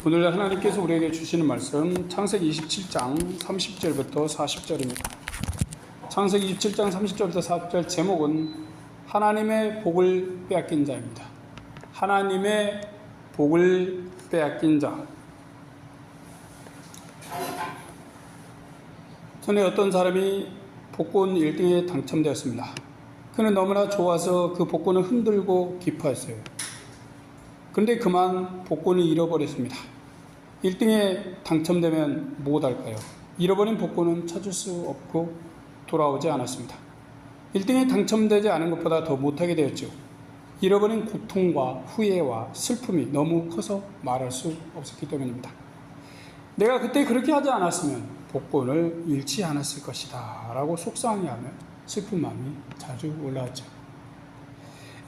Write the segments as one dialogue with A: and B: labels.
A: 오늘 하나님께서 우리에게 주시는 말씀 창세기 27장 30절부터 40절입니다. 창세기 27장 30절부터 40절 제목은 하나님의 복을 빼앗긴 자입니다. 하나님의 복을 빼앗긴 자. 전에 어떤 사람이 복권 1등에 당첨되었습니다. 그는 너무나 좋아서 그 복권을 흔들고 기뻐했어요. 그런데 그만 복권을 잃어버렸습니다. 1등에 당첨되면 못할까요? 잃어버린 복권은 찾을 수 없고 돌아오지 않았습니다. 1등에 당첨되지 않은 것보다 더 못하게 되었죠. 잃어버린 고통과 후회와 슬픔이 너무 커서 말할 수 없었기 때문입니다. 내가 그때 그렇게 하지 않았으면 복권을 잃지 않았을 것이다 라고 속상해하며 슬픈 마음이 자주 올라왔죠.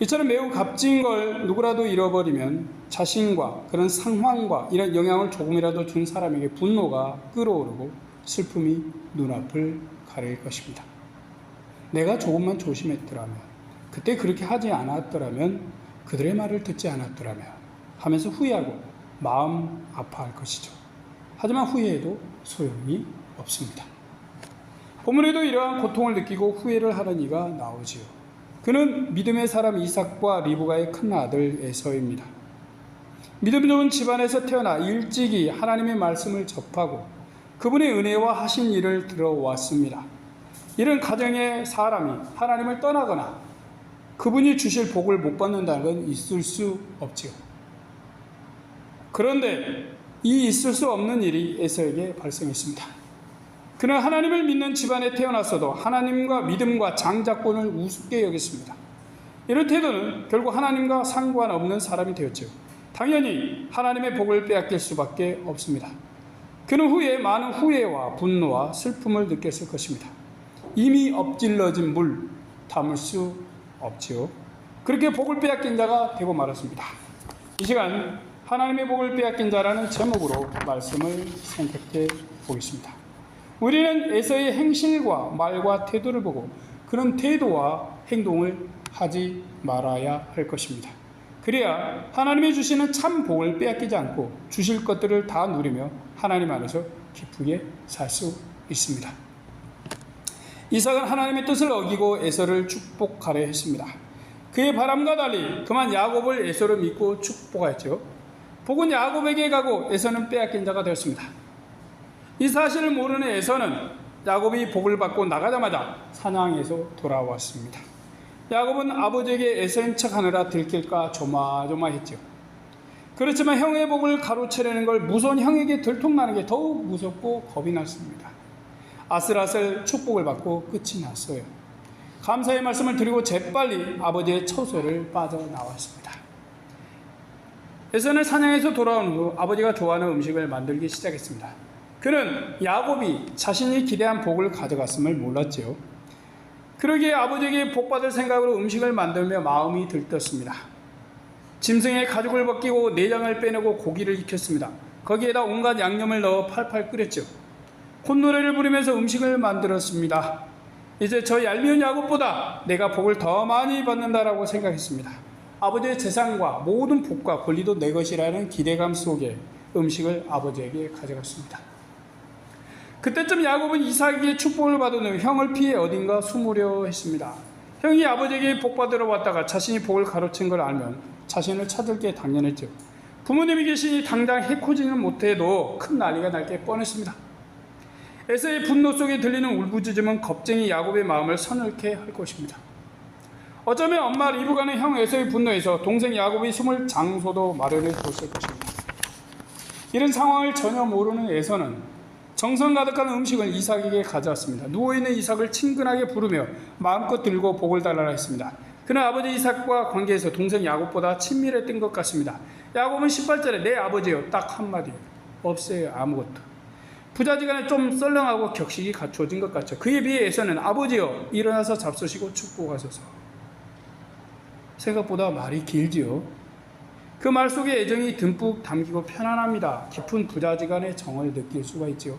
A: 이처럼 매우 값진 걸 누구라도 잃어버리면 자신과 그런 상황과 이런 영향을 조금이라도 준 사람에게 분노가 끓어오르고 슬픔이 눈앞을 가릴 것입니다. 내가 조금만 조심했더라면, 그때 그렇게 하지 않았더라면, 그들의 말을 듣지 않았더라면 하면서 후회하고 마음 아파할 것이죠. 하지만 후회해도 소용이 없습니다. 본문에도 이러한 고통을 느끼고 후회를 하는 이가 나오지요. 그는 믿음의 사람 이삭과 리브가의 큰아들 에서입니다. 믿음 좋은 집안에서 태어나 일찍이 하나님의 말씀을 접하고 그분의 은혜와 하신 일을 들어왔습니다. 이런 가정의 사람이 하나님을 떠나거나 그분이 주실 복을 못 받는다는 건 있을 수 없지요. 그런데 이 있을 수 없는 일이 에서에게 발생했습니다. 그는 하나님을 믿는 집안에 태어났어도 하나님과 믿음과 장자권을 우습게 여겼습니다. 이런 태도는 결국 하나님과 상관없는 사람이 되었죠. 당연히 하나님의 복을 빼앗길 수밖에 없습니다. 그는 후에 많은 후회와 분노와 슬픔을 느꼈을 것입니다. 이미 엎질러진 물 담을 수 없지요. 그렇게 복을 빼앗긴 자가 되고 말았습니다. 이 시간 하나님의 복을 빼앗긴 자라는 제목으로 말씀을 선택해 보겠습니다. 우리는 에서의 행실과 말과 태도를 보고 그런 태도와 행동을 하지 말아야 할 것입니다. 그래야 하나님이 주시는 참 복을 빼앗기지 않고 주실 것들을 다 누리며 하나님 안에서 기쁘게 살 수 있습니다. 이삭은 하나님의 뜻을 어기고 에서를 축복하려 했습니다. 그의 바람과 달리 그만 야곱을 에서로 믿고 축복하였죠. 복은 야곱에게 가고 에서는 빼앗긴 자가 되었습니다. 이 사실을 모르는 에서는 야곱이 복을 받고 나가자마자 사냥에서 돌아왔습니다. 야곱은 아버지에게 에서인 척하느라 들킬까 조마조마했죠. 그렇지만 형의 복을 가로채려는 걸 무서운 형에게 들통나는 게 더욱 무섭고 겁이 났습니다. 아슬아슬 축복을 받고 끝이 났어요. 감사의 말씀을 드리고 재빨리 아버지의 처소를 빠져나왔습니다. 에서는 사냥에서 돌아온 후 아버지가 좋아하는 음식을 만들기 시작했습니다. 그는 야곱이 자신이 기대한 복을 가져갔음을 몰랐지요. 그러기에 아버지에게 복받을 생각으로 음식을 만들며 마음이 들떴습니다. 짐승의 가죽을 벗기고 내장을 빼내고 고기를 익혔습니다. 거기에다 온갖 양념을 넣어 팔팔 끓였죠. 콧노래를 부르면서 음식을 만들었습니다. 이제 저 얄미운 야곱보다 내가 복을 더 많이 받는다라고 생각했습니다. 아버지의 재산과 모든 복과 권리도 내 것이라는 기대감 속에 음식을 아버지에게 가져갔습니다. 그때쯤 야곱은 이삭에게 축복을 받은 후 형을 피해 어딘가 숨으려 했습니다. 형이 아버지에게 복 받으러 왔다가 자신이 복을 가로챈 걸 알면 자신을 찾을 게 당연했죠. 부모님이 계시니 당장 해코지는 못해도 큰 난리가 날 게 뻔했습니다. 에서의 분노 속에 들리는 울부짖음은 겁쟁이 야곱의 마음을 서늘케 할 것입니다. 어쩌면 엄마 리브가는 형 에서의 분노에서 동생 야곱이 숨을 장소도 마련해 줬을 것입니다. 이런 상황을 전혀 모르는 에서는 정성 가득한 음식을 이삭에게 가져왔습니다. 누워있는 이삭을 친근하게 부르며 마음껏 들고 복을 달라라 했습니다. 그는 아버지 이삭과 관계에서 동생 야곱보다 친밀했던 것 같습니다. 야곱은 18절에 내 아버지요 딱 한마디 없어요. 아무것도. 부자지간에 좀 썰렁하고 격식이 갖추어진 것 같죠. 그에 비해 에서는 아버지요 일어나서 잡수시고 축복하소서. 생각보다 말이 길지요. 그 말 속에 애정이 듬뿍 담기고 편안합니다. 깊은 부자지간의 정을 느낄 수가 있지요.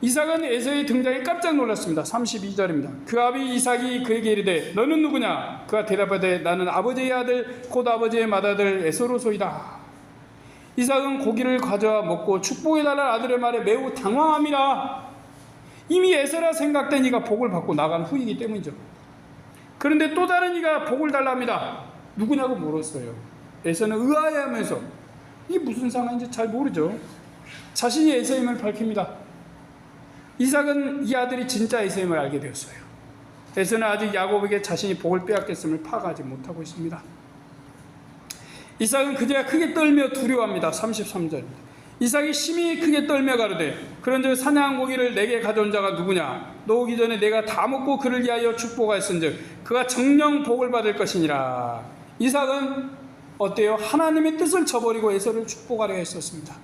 A: 이삭은 에서의 등장에 깜짝 놀랐습니다. 32절입니다. 그 아비 이삭이 그에게 이르되 너는 누구냐? 그가 대답하되 나는 아버지의 아들 곧 아버지의 맏아들 에서로소이다. 이삭은 고기를 가져와 먹고 축복해달라는 아들의 말에 매우 당황합니다. 이미 에서라 생각된 이가 복을 받고 나간 후이기 때문이죠. 그런데 또 다른 이가 복을 달랍니다. 누구냐고 물었어요. 에서는 의아해하면서 이게 무슨 상황인지 잘 모르죠. 자신이 에서임을 밝힙니다. 이삭은 이 아들이 진짜 에서임을 알게 되었어요. 에서는 아직 야곱에게 자신이 복을 빼앗겼음을 파악하지 못하고 있습니다. 이삭은 그제야 크게 떨며 두려워합니다. 33절입니다. 이삭이 심히 크게 떨며 가로되 그런즉 사냥한 고기를 내게 가져온 자가 누구냐? 너 오기 전에 내가 다 먹고 그를 위하여 축복하였은즉 그가 정녕 복을 받을 것이니라. 이삭은 어때요? 하나님의 뜻을 저버리고 에서를 축복하려 했었습니다.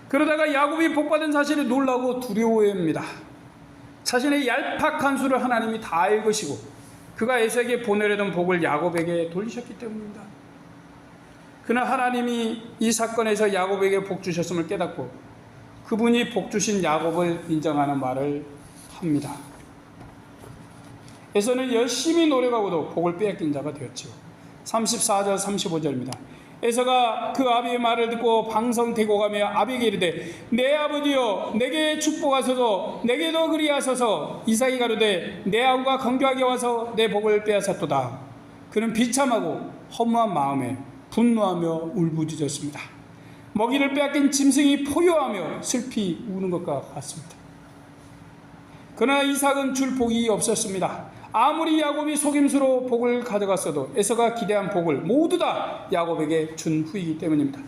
A: 그러다가 야곱이 복받은 사실에 놀라고 두려워합니다. 자신의 얄팍한 수를 하나님이 다 알으시고 그가 에서에게 보내려던 복을 야곱에게 돌리셨기 때문입니다. 그러나 하나님이 이 사건에서 야곱에게 복 주셨음을 깨닫고 그분이 복 주신 야곱을 인정하는 말을 합니다. 에서는 열심히 노력하고도 복을 빼앗긴 자가 되었지요. 34절 35절입니다. 에서가 그 아비의 말을 듣고 방성되고 가며 아비에게 이르되 내 아버지여 내게 축복하소서 내게도 그리하소서. 이삭이 가로되 내 아우가 건교하게 와서 내 복을 빼앗았도다. 그는 비참하고 허무한 마음에 분노하며 울부짖었습니다. 먹이를 빼앗긴 짐승이 포효하며 슬피 우는 것과 같습니다. 그러나 이삭은 줄 복이 없었습니다. 아무리 야곱이 속임수로 복을 가져갔어도 에서가 기대한 복을 모두 다 야곱에게 준 후이기 때문입니다.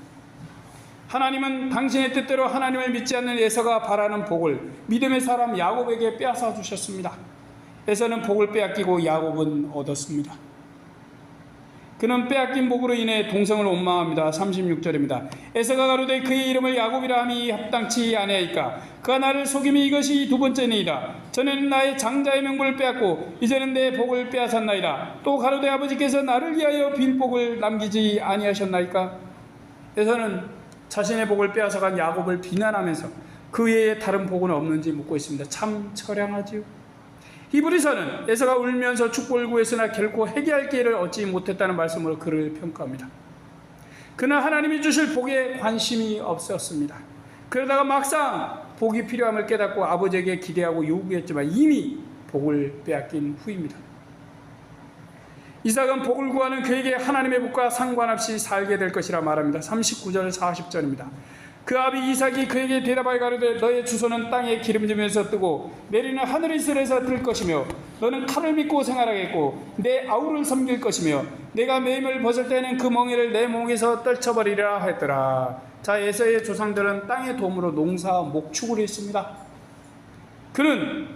A: 하나님은 당신의 뜻대로 하나님을 믿지 않는 에서가 바라는 복을 믿음의 사람 야곱에게 빼앗아 주셨습니다. 에서는 복을 빼앗기고 야곱은 얻었습니다. 그는 빼앗긴 복으로 인해 동성을 원망합니다. 36절입니다. 에서가 가로되 그의 이름을 야곱이라 함이 합당치 아니하이까 그가 나를 속임이 이것이 두 번째니이다. 전에는 나의 장자의 명분을 빼앗고 이제는 내 복을 빼앗았나이다. 또 가로되 아버지께서 나를 위하여 빌 복을 남기지 아니하셨나이까. 에서는 자신의 복을 빼앗아간 야곱을 비난하면서 그 외에 다른 복은 없는지 묻고 있습니다. 참 처량하지요. 히브리서는 에서가 울면서 축복을 구했으나 결코 회개할 기회를 얻지 못했다는 말씀으로 그를 평가합니다. 그는 하나님이 주실 복에 관심이 없었습니다. 그러다가 막상 복이 필요함을 깨닫고 아버지에게 기대하고 요구했지만 이미 복을 빼앗긴 후입니다. 이삭은 복을 구하는 그에게 하나님의 복과 상관없이 살게 될 것이라 말합니다. 39절 40절입니다. 그 아비 이삭이 그에게 대답하여 가로되 너의 주소는 땅에 기름지면서 뜨고 내리는 하늘이슬에서 뜰 것이며 너는 칼을 믿고 생활하겠고 내 아우를 섬길 것이며 내가 매임을 벗을 때는 그 멍에를 내 목에서 떨쳐버리라 했더라. 자, 에서의 조상들은 땅의 도움으로 농사 목축을 했습니다. 그는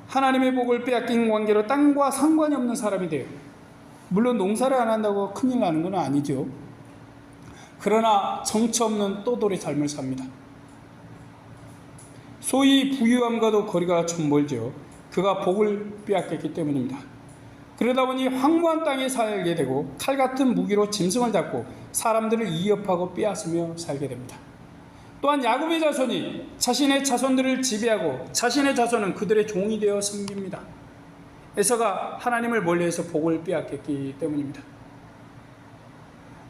A: 하나님의 복을 빼앗긴 관계로 땅과 상관이 없는 사람이 돼요. 물론 농사를 안 한다고 큰일 나는 건 아니죠. 그러나 정처 없는 또돌이 삶을 삽니다. 소위 부유함과도 거리가 좀 멀죠. 그가 복을 빼앗겼기 때문입니다. 그러다 보니 황무한 땅에 살게 되고 칼 같은 무기로 짐승을 잡고 사람들을 위협하고 빼앗으며 살게 됩니다. 또한 야곱의 자손이 자신의 자손들을 지배하고 자신의 자손은 그들의 종이 되어 섬깁니다. 에서가 하나님을 멀리해서 복을 빼앗겼기 때문입니다.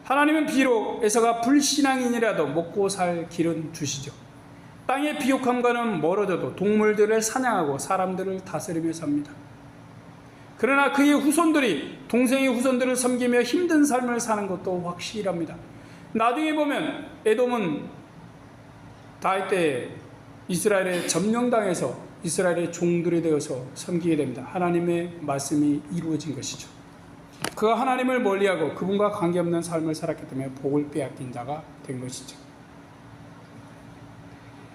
A: 하나님은 비록 에서가 불신앙인이라도 먹고 살 길은 주시죠. 땅의 비옥함과는 멀어져도 동물들을 사냥하고 사람들을 다스리며 삽니다. 그러나 그의 후손들이 동생의 후손들을 섬기며 힘든 삶을 사는 것도 확실합니다. 나중에 보면 에돔은 다윗 때에 이스라엘에 점령당해서 이스라엘의 종들이 되어서 섬기게 됩니다. 하나님의 말씀이 이루어진 것이죠. 그가 하나님을 멀리하고 그분과 관계없는 삶을 살았기 때문에 복을 빼앗긴 자가 된 것이죠.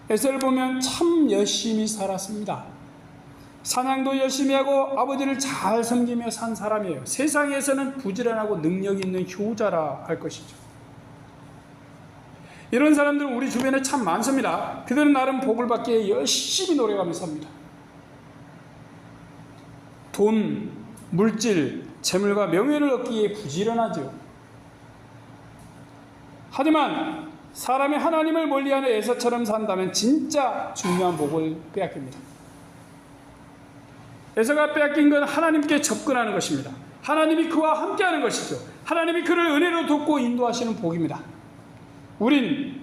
A: 에서를 보면 참 열심히 살았습니다. 사냥도 열심히 하고 아버지를 잘 섬기며 산 사람이에요. 세상에서는 부지런하고 능력 있는 효자라 할 것이죠. 이런 사람들 우리 주변에 참 많습니다. 그들은 나름 복을 받기 위해 열심히 노력하며 삽니다. 돈, 물질, 재물과 명예를 얻기 위해 부지런하죠. 하지만 사람이 하나님을 멀리하는 에서처럼 산다면 진짜 중요한 복을 빼앗깁니다. 에서가 빼앗긴 건 하나님께 접근하는 것입니다. 하나님이 그와 함께하는 것이죠. 하나님이 그를 은혜로 돕고 인도하시는 복입니다. 우린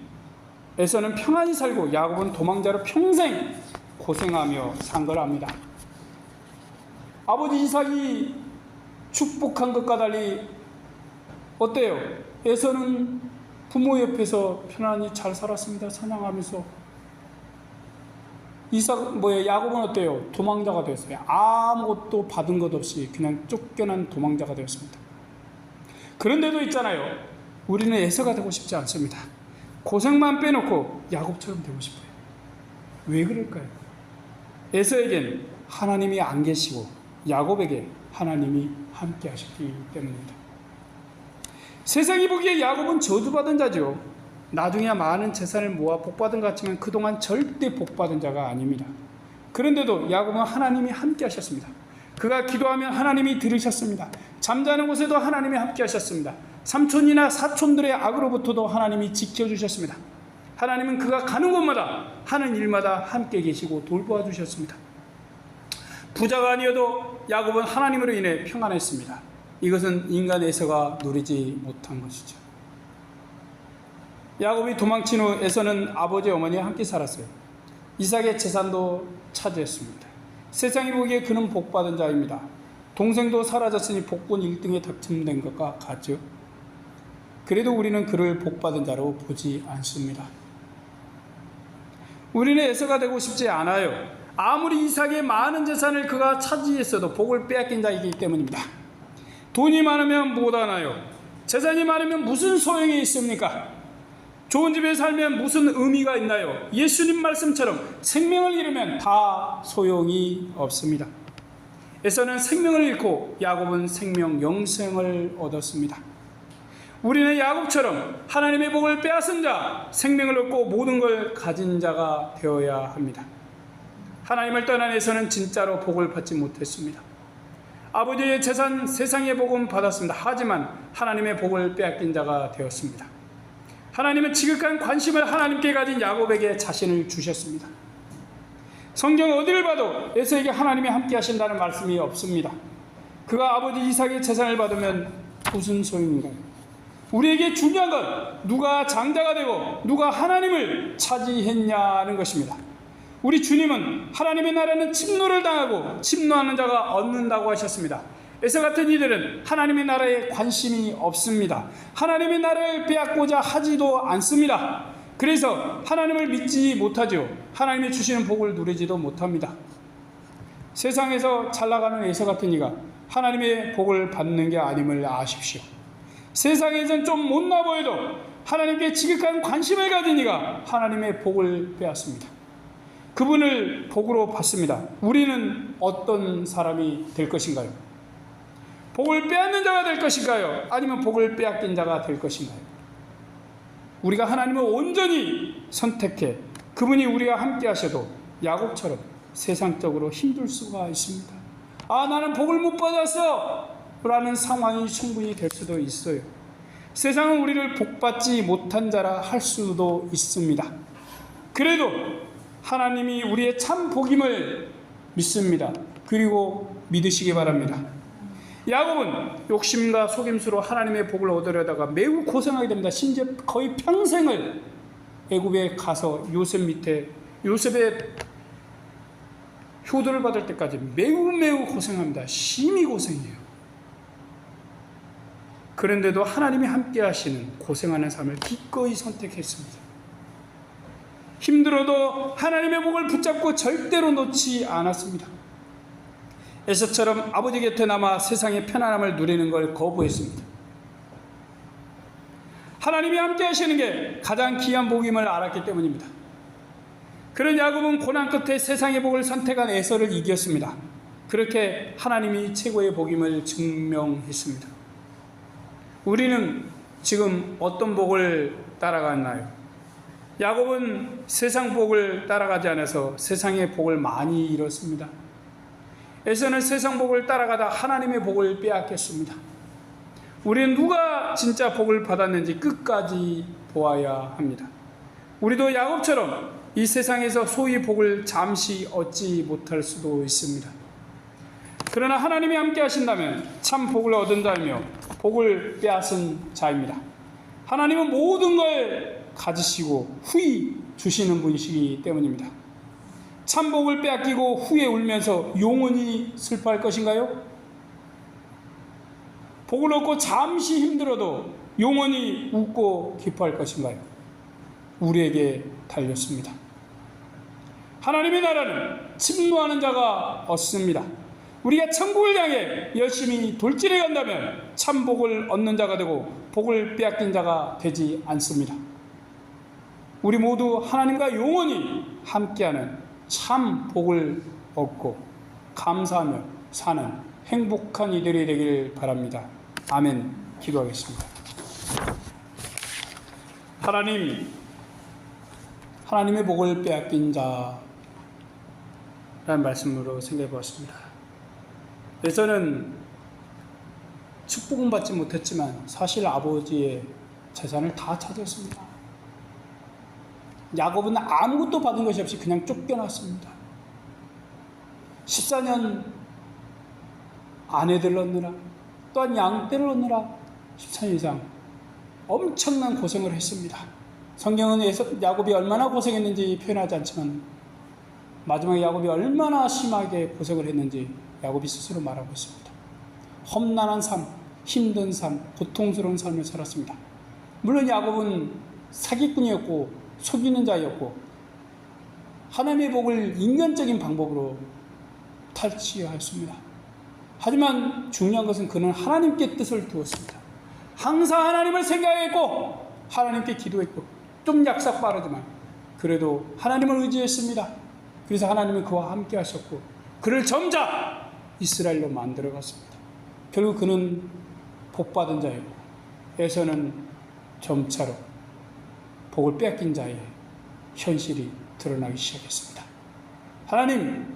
A: 에서는 평안히 살고 야곱은 도망자로 평생 고생하며 산 걸 압니다. 아버지 이삭이 축복한 것과 달리 어때요? 에서는 부모 옆에서 편안히 잘 살았습니다. 사냥하면서. 야곱은 어때요? 도망자가 되었어요. 아무것도 받은 것 없이 그냥 쫓겨난 도망자가 되었습니다. 그런데도 있잖아요. 우리는 에서가 되고 싶지 않습니다. 고생만 빼놓고 야곱처럼 되고 싶어요. 왜 그럴까요? 에서에겐 하나님이 안 계시고 야곱에게 하나님이 함께 하셨기 때문입니다. 세상이 보기에 야곱은 저주받은 자죠. 나중에야 많은 재산을 모아 복받은 것 같지만 그동안 절대 복받은 자가 아닙니다. 그런데도 야곱은 하나님이 함께 하셨습니다. 그가 기도하면 하나님이 들으셨습니다. 잠자는 곳에도 하나님이 함께 하셨습니다. 삼촌이나 사촌들의 악으로부터도 하나님이 지켜주셨습니다. 하나님은 그가 가는 곳마다 하는 일마다 함께 계시고 돌보아 주셨습니다. 부자가 아니어도 야곱은 하나님으로 인해 평안했습니다. 이것은 인간의 에서가 누리지 못한 것이죠. 야곱이 도망친 후 에서는 아버지 어머니와 함께 살았어요. 이삭의 재산도 차지했습니다. 세상이 보기에 그는 복받은 자입니다. 동생도 사라졌으니 복권 1등에 당첨된 것과 같죠. 그래도 우리는 그를 복받은 자로 보지 않습니다. 우리는 에서가 되고 싶지 않아요. 아무리 이삭의 많은 재산을 그가 차지했어도 복을 빼앗긴 자이기 때문입니다. 돈이 많으면 못 하나요? 재산이 많으면 무슨 소용이 있습니까? 좋은 집에 살면 무슨 의미가 있나요? 예수님 말씀처럼 생명을 잃으면 다 소용이 없습니다. 에서는 생명을 잃고 야곱은 생명 영생을 얻었습니다. 우리는 야곱처럼 하나님의 복을 빼앗은 자, 생명을 얻고 모든 걸 가진 자가 되어야 합니다. 하나님을 떠난 에서는 진짜로 복을 받지 못했습니다. 아버지의 재산, 세상의 복은 받았습니다. 하지만 하나님의 복을 빼앗긴 자가 되었습니다. 하나님은 지극한 관심을 하나님께 가진 야곱에게 자신을 주셨습니다. 성경 어디를 봐도 에서에게 하나님이 함께 하신다는 말씀이 없습니다. 그가 아버지 이삭의 재산을 받으면 무슨 소용인가요? 우리에게 중요한 건 누가 장자가 되고 누가 하나님을 차지했냐는 것입니다. 우리 주님은 하나님의 나라는 침노를 당하고 침노하는 자가 얻는다고 하셨습니다. 에서 같은 이들은 하나님의 나라에 관심이 없습니다. 하나님의 나라를 빼앗고자 하지도 않습니다. 그래서 하나님을 믿지 못하죠. 하나님이 주시는 복을 누리지도 못합니다. 세상에서 잘 나가는 에서 같은 이가 하나님의 복을 받는 게 아님을 아십시오. 세상에선 좀 못나 보여도 하나님께 지극한 관심을 가진 이가 하나님의 복을 빼앗습니다. 그분을 복으로 받습니다. 우리는 어떤 사람이 될 것인가요? 복을 빼앗는 자가 될 것인가요? 아니면 복을 빼앗긴 자가 될 것인가요? 우리가 하나님을 온전히 선택해 그분이 우리와 함께 하셔도 야곱처럼 세상적으로 힘들 수가 있습니다. 나는 복을 못 받았어 라는 상황이 충분히 될 수도 있어요. 세상은 우리를 복받지 못한 자라 할 수도 있습니다. 그래도 하나님이 우리의 참 복임을 믿습니다. 그리고 믿으시기 바랍니다. 야곱은 욕심과 속임수로 하나님의 복을 얻으려다가 매우 고생하게 됩니다. 심지어 거의 평생을 애굽에 가서 요셉 밑에 요셉의 효도를 받을 때까지 매우 고생합니다. 심히 고생해요. 그런데도 하나님이 함께 하시는 고생하는 삶을 기꺼이 선택했습니다. 힘들어도 하나님의 복을 붙잡고 절대로 놓지 않았습니다. 에서처럼 아버지 곁에 남아 세상의 편안함을 누리는 걸 거부했습니다. 하나님이 함께 하시는 게 가장 귀한 복임을 알았기 때문입니다. 그런 야곱은 고난 끝에 세상의 복을 선택한 에서를 이겼습니다. 그렇게 하나님이 최고의 복임을 증명했습니다. 우리는 지금 어떤 복을 따라갔나요? 야곱은 세상 복을 따라가지 않아서 세상의 복을 많이 잃었습니다. 에서는 세상 복을 따라가다 하나님의 복을 빼앗겼습니다. 우리는 누가 진짜 복을 받았는지 끝까지 보아야 합니다. 우리도 야곱처럼 이 세상에서 소위 복을 잠시 얻지 못할 수도 있습니다. 그러나 하나님이 함께 하신다면 참 복을 얻은 자이며 복을 빼앗은 자입니다. 하나님은 모든 걸 가지시고 후히 주시는 분이시기 때문입니다. 참 복을 빼앗기고 후에 울면서 영원히 슬퍼할 것인가요? 복을 얻고 잠시 힘들어도 영원히 웃고 기뻐할 것인가요? 우리에게 달렸습니다. 하나님의 나라는 침노하는 자가 없습니다. 우리가 천국을 향해 열심히 돌진해 간다면 참 복을 얻는 자가 되고 복을 빼앗긴 자가 되지 않습니다. 우리 모두 하나님과 영원히 함께하는 참 복을 얻고 감사하며 사는 행복한 이들이 되길 바랍니다. 아멘. 기도하겠습니다. 하나님의 복을 빼앗긴 자라는 말씀으로 생각해 보았습니다. 예전은 축복은 받지 못했지만 사실 아버지의 재산을 다 찾았습니다. 야곱은 아무것도 받은 것이 없이 그냥 쫓겨났습니다. 14년 아내들 얻느라 또한 양떼를 얻느라 14년 이상 엄청난 고생을 했습니다. 성경은 야곱이 얼마나 고생했는지 표현하지 않지만 마지막에 야곱이 얼마나 심하게 고생을 했는지 야곱이 스스로 말하고 있습니다. 험난한 삶, 힘든 삶, 고통스러운 삶을 살았습니다. 물론 야곱은 사기꾼이었고 속이는 자였고 하나님의 복을 인간적인 방법으로 탈취하였습니다. 하지만 중요한 것은 그는 하나님께 뜻을 두었습니다. 항상 하나님을 생각했고 하나님께 기도했고 좀 약삭 빠르지만 그래도 하나님을 의지했습니다. 그래서 하나님은 그와 함께 하셨고 그를 점자 이스라엘로 만들어갔습니다. 결국 그는 복받은 자였고 에서는 점차로 복을 빼앗긴 자의 현실이 드러나기 시작했습니다. 하나님,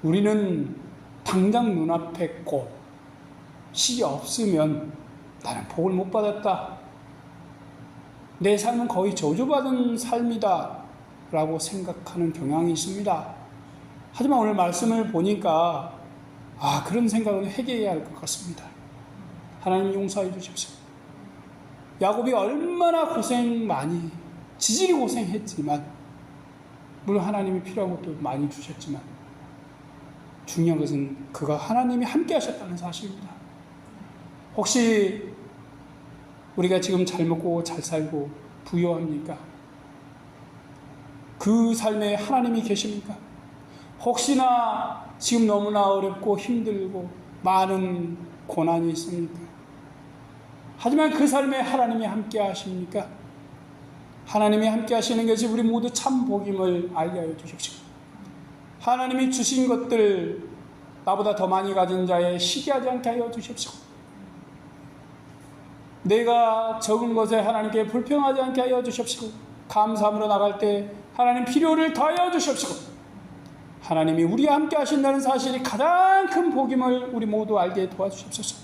A: 우리는 당장 눈앞에 꽃이 없으면 나는 복을 못 받았다. 내 삶은 거의 저주받은 삶이다 라고 생각하는 경향이 있습니다. 하지만 오늘 말씀을 보니까 그런 생각은 회개해야 할 것 같습니다. 하나님 용서해 주십시오. 야곱이 얼마나 지질이 고생했지만 물론 하나님이 필요한 것도 많이 주셨지만 중요한 것은 그가 하나님이 함께 하셨다는 사실입니다. 혹시 우리가 지금 잘 먹고 잘 살고 부유합니까? 그 삶에 하나님이 계십니까? 혹시나 지금 너무나 어렵고 힘들고 많은 고난이 있습니까? 하지만 그 삶에 하나님이 함께 하십니까? 하나님이 함께 하시는 것이 우리 모두 참 복임을 알게 하여 주십시오. 하나님이 주신 것들 나보다 더 많이 가진 자에 시기하지 않게 하여 주십시오. 내가 적은 것에 하나님께 불평하지 않게 하여 주십시오. 감사함으로 나갈 때 하나님 필요를 더하여 주십시오. 하나님이 우리와 함께 하신다는 사실이 가장 큰 복임을 우리 모두 알게 도와주십소서.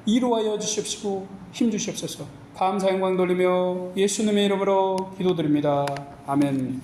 A: 이루하여 주십시오. 힘 주십소서. 감사 영광 돌리며 예수님의 이름으로 기도드립니다. 아멘.